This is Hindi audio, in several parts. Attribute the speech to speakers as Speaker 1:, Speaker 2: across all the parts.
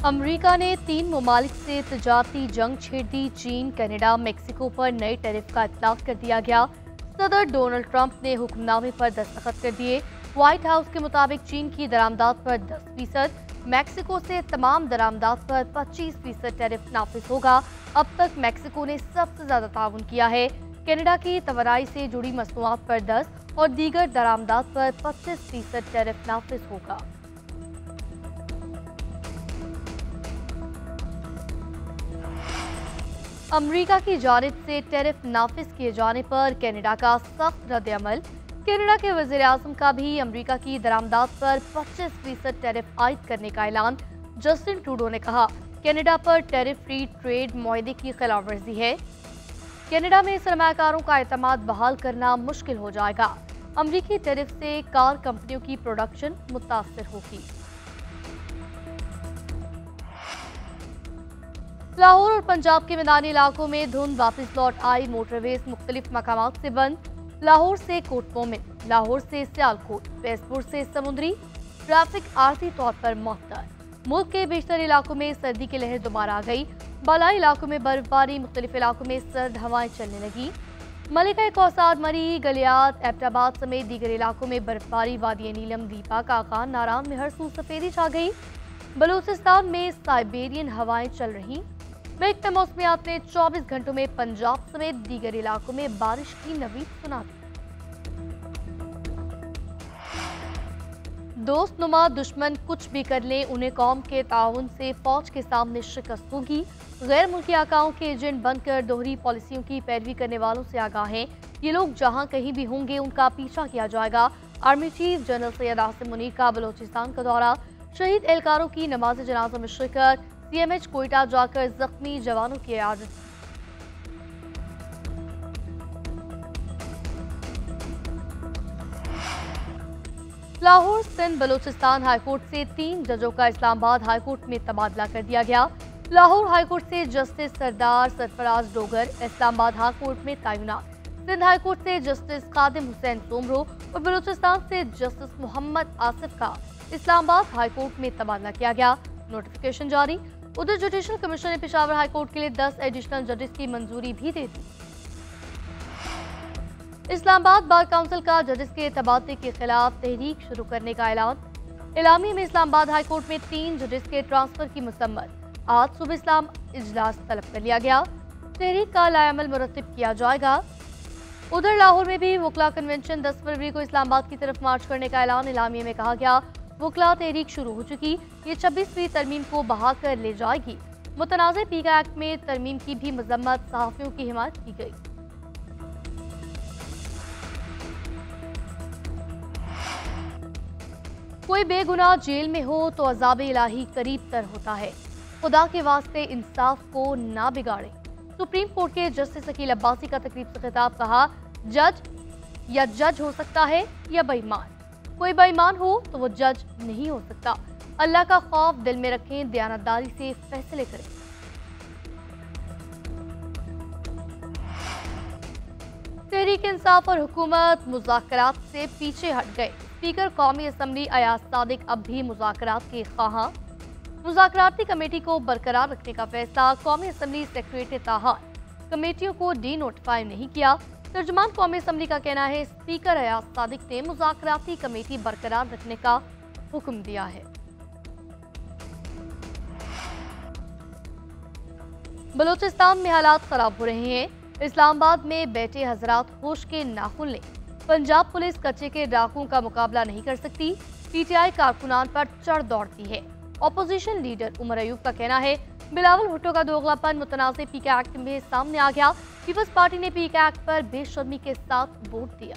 Speaker 1: अमेरिका ने 3 ममालिक से तजारती जंग छेड़ दी। चीन, कनाडा, मेक्सिको पर नए टैरिफ का इतलाक कर दिया गया। सदर डोनाल्ड ट्रंप ने हुक्मनामे पर दस्तखत कर दिए। व्हाइट हाउस के मुताबिक चीन की दरामदात पर 10%, मेक्सिको से तमाम दरामदात पर 25% टैरिफ नाफिज होगा। अब तक मेक्सिको ने सबसे ज्यादा ताउन किया है। कनाडा की तवानाई से जुड़ी मसनूआत पर 10 और दीगर दरामदात पर 25% टैरिफ नाफिज होगा। अमेरिका की जानिब से टैरिफ नाफिज किए जाने पर कनाडा का सख्त रद्द-ए-अमल। कनाडा के वज़ीर-ए-आज़म का भी अमेरिका की दरामदात पर 25% टैरिफ आयद करने का ऐलान। जस्टिन ट्रूडो ने कहा, कनाडा पर टैरिफ फ्री ट्रेड मुआहदे की खिलाफवर्जी है। कनाडा में सरमायाकारों का एतमाद बहाल करना मुश्किल हो जाएगा। अमेरिकी टैरिफ से कार कंपनियों की प्रोडक्शन मुतासर होगी। लाहौर और पंजाब के मैदानी इलाकों में धुंध वापस लौट आई। मोटरवेज मुख्तलिफ मकामात से बंद। लाहौर से कोटमोमिन, लाहौर से सियालकोट, फैजपुर से समुद्री। ट्रैफिक आर्जी तौर पर मुअत्तल। मुल्क के बेशतर इलाकों में सर्दी की लहर दोबारा आ गई। बालाई इलाकों में बर्फबारी, मुख्तलिफ इलाकों में सर्द हवाएं चलने लगी। मलिका कौसार, मरी, गलियात, एबटाबाद समेत दीगर इलाकों में बर्फबारी। वादी नीलम, दीपा, काकान, नारान में हर सू सफेदी छा गई। बलूचिस्तान में साइबेरियन हवाएं चल रही। महकमा मौसमियात ने 24 घंटों में पंजाब समेत दीगर इलाकों में बारिश की नवीद सुना दी। दोस्त नुमा दुश्मन कुछ भी कर ले, उन्हें कौम के ताउन से फौज के सामने शिकस्त होगी। गैर मुल्की आकाओं के एजेंट बनकर दोहरी पॉलिसियों की पैरवी करने वालों से आगाह हैं। ये लोग जहां कहीं भी होंगे उनका पीछा किया जाएगा। Army chief general Syed Asim Munir का बलोचिस्तान का दौरा। शहीद एहलकारों की नमाज जनाजा में शिरकत। CMH कोयटा जाकर जख्मी जवानों की इयादत। लाहौर सिंध बलूचिस्तान हाईकोर्ट से 3 जजों का इस्लामाबाद हाईकोर्ट में तबादला कर दिया गया। लाहौर हाईकोर्ट से जस्टिस सरदार सरफराज डोगर, इस्लामाबाद हाईकोर्ट में तैनात। सिंध हाईकोर्ट से जस्टिस कादिम हुसैन सोमरो और बलूचिस्तान से जस्टिस मोहम्मद आसिफ का इस्लामाबाद हाईकोर्ट में तबादला किया गया। नोटिफिकेशन जारी। उधर जुडिशल कमीशन ने पेशावर हाईकोर्ट के लिए 10 एडिशनल जजेस की मंजूरी भी दे दी। इस्लामाबाद बार काउंसिल का जजेस के तबादले के खिलाफ तहरीक शुरू करने का ऐलान। इलामी में इस्लामाबाद हाईकोर्ट में 3 जजेस के ट्रांसफर की मुसम्मत। आज सुबह इस्लाम इजलास तलब कर लिया गया। तहरीक का लाएअमल मुरतब किया जाएगा। उधर लाहौर में भी वकला कन्वेंशन 10 फरवरी को इस्लामाबाद की तरफ मार्च करने का ऐलान। इलामी में कहा गया, वकला तहरीक शुरू हो चुकी, ये 26वीं तरमीम को बहा कर ले जाएगी। मुतनाज़ पीका एक्ट में तरमीम की भी मजम्मत, सहाफ़ियों की हिमायत की गई। कोई बेगुनाह जेल में हो तो अज़ाब इलाही करीब तर होता है। खुदा के वास्ते इंसाफ को ना बिगाड़े। सुप्रीम कोर्ट के जस्टिस अकील अब्बासी का तकरीब से खिताब। कहा, जज या जज हो सकता है या बेईमान। कोई बेईमान हो तो वो जज नहीं हो सकता। अल्लाह का खौफ दिल में रखें, दयानतदारी से फैसले करें। तहरीक इंसाफ और हुकूमत मुज़ाकरात से पीछे हट गए। स्पीकर कौमी असम्बली अयाज सादिक अब भी मुज़ाकरात के ख्वाहां। मुज़ाकराती कमेटी को बरकरार रखने का फैसला। कौमी असम्बली सेक्रेटरीट ने ताहार कमेटियों को डी नोटिफाई नहीं किया। तर्जुमान कौमी असम्बली का कहना है, स्पीकर अयाज सादिक ने मुज़ाकराती कमेटी बरकरार रखने का हुक्म दिया है। बलूचिस्तान में हालात खराब हो रहे हैं। इस्लामाबाद में बैठे हजरात होश के नाखून लें। पंजाब पुलिस कच्चे के डाकुओं का मुकाबला नहीं कर सकती। PTI कारकुनान पर चढ़ दौड़ती है। ऑपोजिशन लीडर उमर अयूब का कहना है, बिलावल भुट्टो का दोगलापन मुतनाज़ पीका एक्ट में सामने आ गया। पीपल्स पार्टी ने पीका एक्ट पर बेशर्मी के साथ वोट दिया।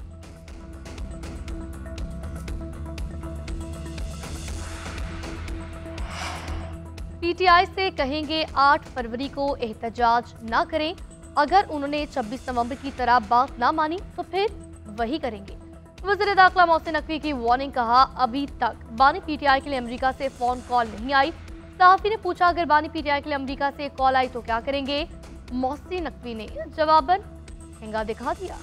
Speaker 1: PTI से कहेंगे 8 फरवरी को एहतजाज ना करें। अगर उन्होंने 26 नवंबर की तरह बात ना मानी तो फिर वही करेंगे। वज़ीर दाखिला मोहसिन नकवी की वार्निंग। कहा, अभी तक बानी PTI के लिए अमेरिका से फोन कॉल नहीं आई। सहाफ़ी ने पूछा, अगर बानी PTI के लिए अमेरिका से कॉल आई तो क्या करेंगे? मोहसिन नकवी ने जवाबन ठेंगा दिखा दिया।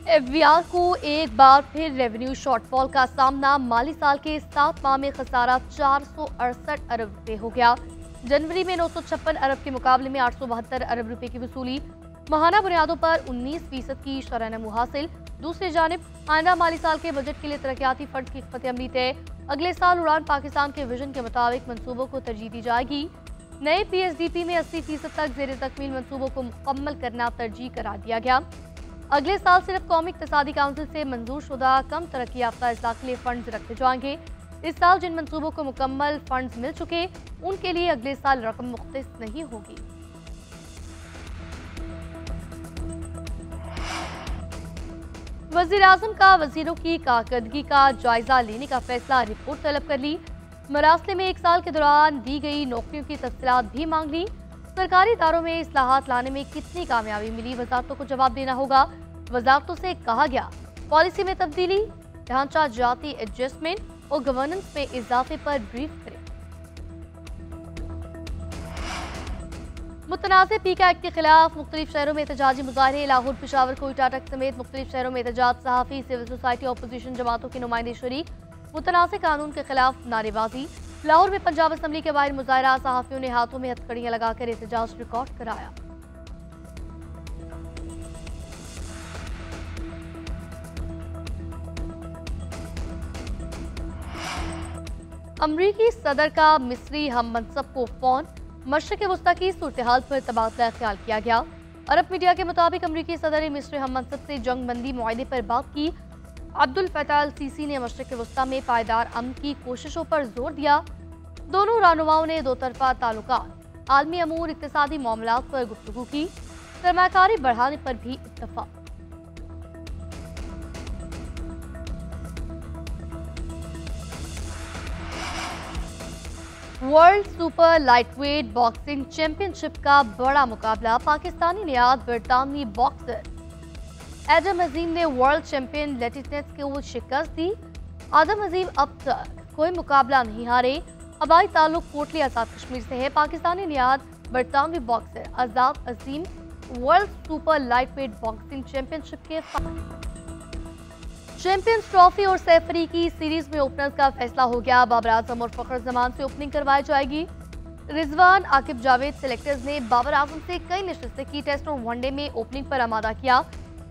Speaker 1: एफबीआर को एक बार फिर रेवेन्यू शॉर्टफॉल का सामना। माली साल के 7 माह में खसारा 468 अरब रुपए हो गया। जनवरी में 956 अरब के मुकाबले में 872 अरब रुपए की वसूली। माहाना बुनियादों पर 19% की शरह नमू हासिल। दूसरी जानिब आइंदा माली साल के बजट के लिए तरक्याती फंड की खिदमत अमली तय। अगले साल उड़ान पाकिस्तान के विजन के मुताबिक मंसूबों को तरजीह दी जाएगी। नए पीएसडीपी में 80% तक जेर तकमील मंसूबों को मुकम्मल करना तरजीह करार दिया गया। अगले साल सिर्फ कौमी इक़्तिसादी काउंसिल से मंजूर शुदा कम तरक्की याफ्ता अजला के लिए फंड्स रखे जाएंगे। इस साल जिन मंसूबों को मुकम्मल फंड्स मिल चुके उनके लिए अगले साल रकम मुख्तस नहीं होगी। वज़ीर आज़म का वज़ीरों की कारकर्दगी का जायजा लेने का फैसला। रिपोर्ट तलब कर ली। मरासले में 1 साल के दौरान दी गई नौकरियों की तफसीलात भी मांग ली। सरकारी इदारों में इस्लाहात लाने में कितनी कामयाबी मिली, वजारतों को जवाब देना होगा। वजारतों से कहा गया पॉलिसी में तब्दीली, ढांचा जाती एडजस्टमेंट और गवर्नेंस में इजाफे पर ब्रीफ करें। मुतनाज़ पीका एक्ट के खिलाफ मुख्तलिफ शहरों में एहतजाजी मुजाहरे। लाहौर, पेशावर, कोयटा तक समेत मुख्तलिफ शहरों में एहतजाज। सहाफ़ी, सिविल सोसाइटी, अपोजिशन जमातों के नुमाइंदे शरीक। मुतनाज़ कानून के खिलाफ नारेबाजी। लाहौर में पंजाब असम्बली के बाहर मुजाहरा। सहाफ़ियों ने हाथों में हथकड़ियां लगाकर एहतजाज रिकॉर्ड कराया। अमरीकी सदर का मिस्री हम मनसब को फोन। मशरिक़ वस्ता की सूरत हाल पर तबादला ख्याल किया गया। अरब मीडिया के मुताबिक अमरीकी सदर ने मिस्री हम मनसब से जंग बंदी मुआहदे पर बात की। अब्दुल फताह अल सीसी ने मशरिक़ वस्ता में पायदार अमन की कोशिशों पर जोर दिया। दोनों रहनुमाओं ने दो तरफा ताल्लुकात, आलमी अमूर, इक़्तिसादी मामलात पर गुफ्तगू की। सरमाकारी बढ़ाने पर भी इत्तफाक। World super lightweight boxing championship का बड़ा मुकाबला। पाकिस्तानी नियाद बरतानवी बॉक्सर एडम अजीम ने वर्ल्ड चैंपियन लेटिनेट्स को शिकस्त दी। आदम अजीम अब तक कोई मुकाबला नहीं हारे। हवाई ताल्लुक कोटली आजाद कश्मीर से है। पाकिस्तानी नियाद बरतानवी boxer Azad Azim world super lightweight boxing championship के चैंपियंस ट्रॉफी और सैफरी की सीरीज में ओपनर्स का फैसला हो गया। बाबर आजम और फखर जमान से ओपनिंग करवाई जाएगी। रिजवान, आकिब जावेद सेलेक्टर्स ने बाबर आजम से कई नशिस्तें की। टेस्ट और वनडे में ओपनिंग पर आमादा किया।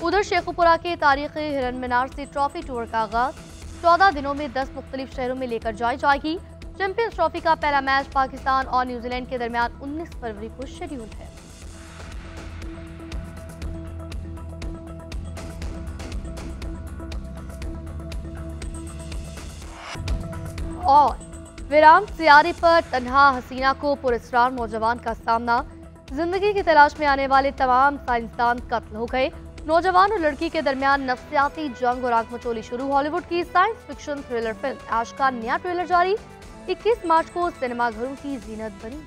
Speaker 1: उधर शेखुपुरा के तारीखी हिरन मीनार से ट्रॉफी टूर का आगाज 14 दिनों में 10 मुख्तलिफ शहरों में लेकर जाई जाएगी। चैंपियंस ट्रॉफी का पहला मैच पाकिस्तान और न्यूजीलैंड के दरमियान 19 फरवरी को शेड्यूल है। और वीरान सियारे पर तन्हा हसीना को पुरस्कार नौजवान का सामना। जिंदगी की तलाश में आने वाले तमाम साइंसदान कत्ल हो गए। नौजवान और लड़की के दरमियान नफ्सियाती जंग और आगमचोली शुरू। हॉलीवुड की साइंस फिक्शन थ्रिलर फिल्म ऐश का नया ट्रेलर जारी। 21 मार्च को सिनेमाघरों की जीनत बनी।